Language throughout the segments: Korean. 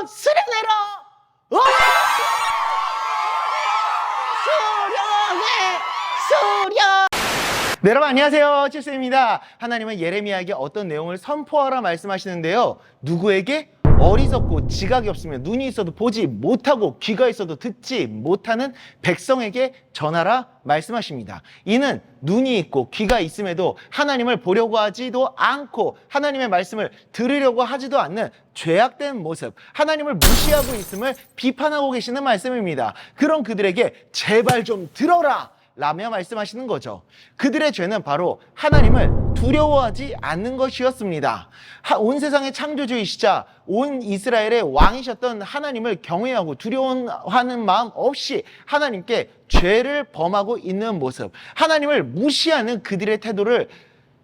수련회로 와! 수련회 네, 여러분 안녕하세요. 칠수입니다. 하나님은 예레미야에게 어떤 내용을 선포하라 말씀하시는데요. 누구에게? 어리석고 지각이 없으면 눈이 있어도 보지 못하고 귀가 있어도 듣지 못하는 백성에게 전하라 말씀하십니다. 이는 눈이 있고 귀가 있음에도 하나님을 보려고 하지도 않고 하나님의 말씀을 들으려고 하지도 않는 죄악된 모습, 하나님을 무시하고 있음을 비판하고 계시는 말씀입니다. 그런 그들에게 제발 좀 들어라 라며 말씀하시는 거죠. 그들의 죄는 바로 하나님을 두려워하지 않는 것이었습니다. 온 세상의 창조주이시자 온 이스라엘의 왕이셨던 하나님을 경외하고 두려워하는 마음 없이 하나님께 죄를 범하고 있는 모습, 하나님을 무시하는 그들의 태도를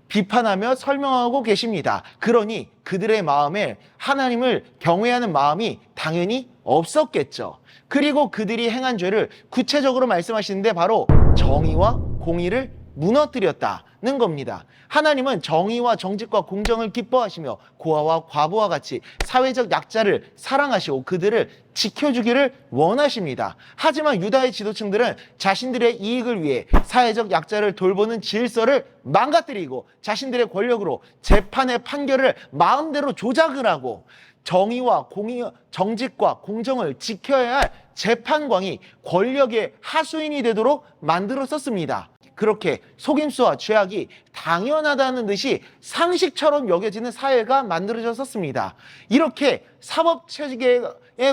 비판하며 설명하고 계십니다. 그러니 그들의 마음에 하나님을 경외하는 마음이 당연히 없었겠죠. 그리고 그들이 행한 죄를 구체적으로 말씀하시는데 바로 정의와 공의를 무너뜨렸다는 겁니다. 하나님은 정의와 정직과 공정을 기뻐하시며 고아와 과부와 같이 사회적 약자를 사랑하시고 그들을 지켜주기를 원하십니다. 하지만 유다의 지도층들은 자신들의 이익을 위해 사회적 약자를 돌보는 질서를 망가뜨리고 자신들의 권력으로 재판의 판결을 마음대로 조작을 하고 정의와 공의, 정직과 공정을 지켜야 할 재판관이 권력의 하수인이 되도록 만들었었습니다. 그렇게 속임수와 죄악이 당연하다는 듯이 상식처럼 여겨지는 사회가 만들어졌었습니다. 이렇게 사법체계의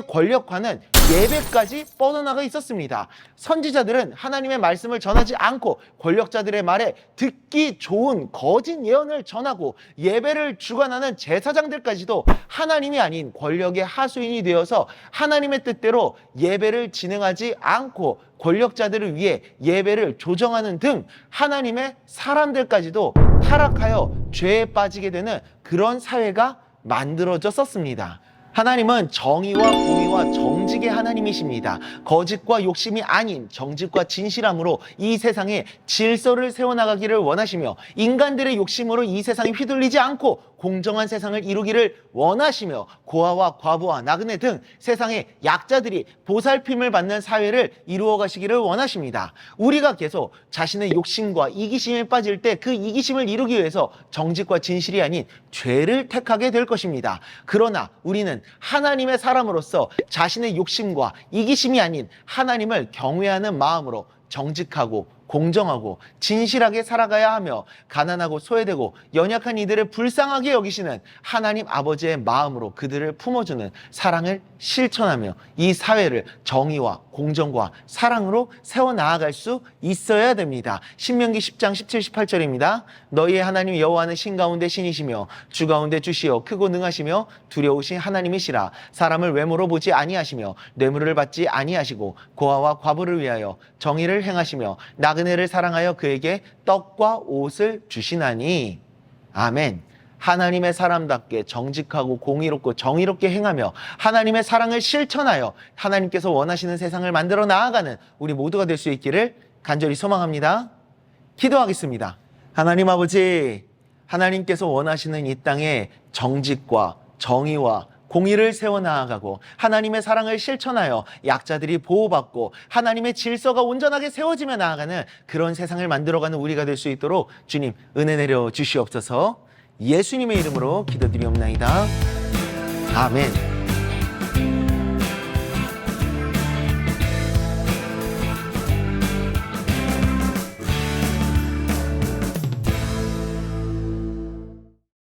권력화는 예배까지 뻗어나가 있었습니다. 선지자들은 하나님의 말씀을 전하지 않고 권력자들의 말에 듣기 좋은 거짓 예언을 전하고 예배를 주관하는 제사장들까지도 하나님이 아닌 권력의 하수인이 되어서 하나님의 뜻대로 예배를 진행하지 않고 권력자들을 위해 예배를 조정하는 등 하나님의 사람들까지도 타락하여 죄에 빠지게 되는 그런 사회가 만들어졌었습니다. 하나님은 정의와 공의와 정직의 하나님이십니다. 거짓과 욕심이 아닌 정직과 진실함으로 이 세상에 질서를 세워나가기를 원하시며 인간들의 욕심으로 이 세상이 휘둘리지 않고 공정한 세상을 이루기를 원하시며 고아와 과부와 나그네 등 세상의 약자들이 보살핌을 받는 사회를 이루어 가시기를 원하십니다. 우리가 계속 자신의 욕심과 이기심에 빠질 때 그 이기심을 이루기 위해서 정직과 진실이 아닌 죄를 택하게 될 것입니다. 그러나 우리는 하나님의 사람으로서 자신의 욕심과 이기심이 아닌 하나님을 경외하는 마음으로 정직하고 공정하고 진실하게 살아가야 하며 가난하고 소외되고 연약한 이들을 불쌍하게 여기시는 하나님 아버지의 마음으로 그들을 품어주는 사랑을 실천하며 이 사회를 정의와 공정과 사랑으로 세워나아갈 수 있어야 됩니다. 신명기 10장 17, 18절입니다. 너희의 하나님 여호와는 신 가운데 신이시며 주 가운데 주시여 크고 능하시며 두려우신 하나님이시라. 사람을 외모로 보지 아니하시며 뇌물을 받지 아니하시고 고아와 과부를 위하여 정의를 행하시며 나그네를 사랑하여 그에게 떡과 옷을 주시나니. 아멘. 하나님의 사람답게 정직하고 공의롭고 정의롭게 행하며 하나님의 사랑을 실천하여 하나님께서 원하시는 세상을 만들어 나아가는 우리 모두가 될 수 있기를 간절히 소망합니다. 기도하겠습니다. 하나님 아버지, 하나님께서 원하시는 이 땅에 정직과 정의와 공의를 세워나아가고 하나님의 사랑을 실천하여 약자들이 보호받고 하나님의 질서가 온전하게 세워지며 나아가는 그런 세상을 만들어가는 우리가 될 수 있도록 주님 은혜 내려 주시옵소서. 예수님의 이름으로 기도드리옵나이다. 아멘.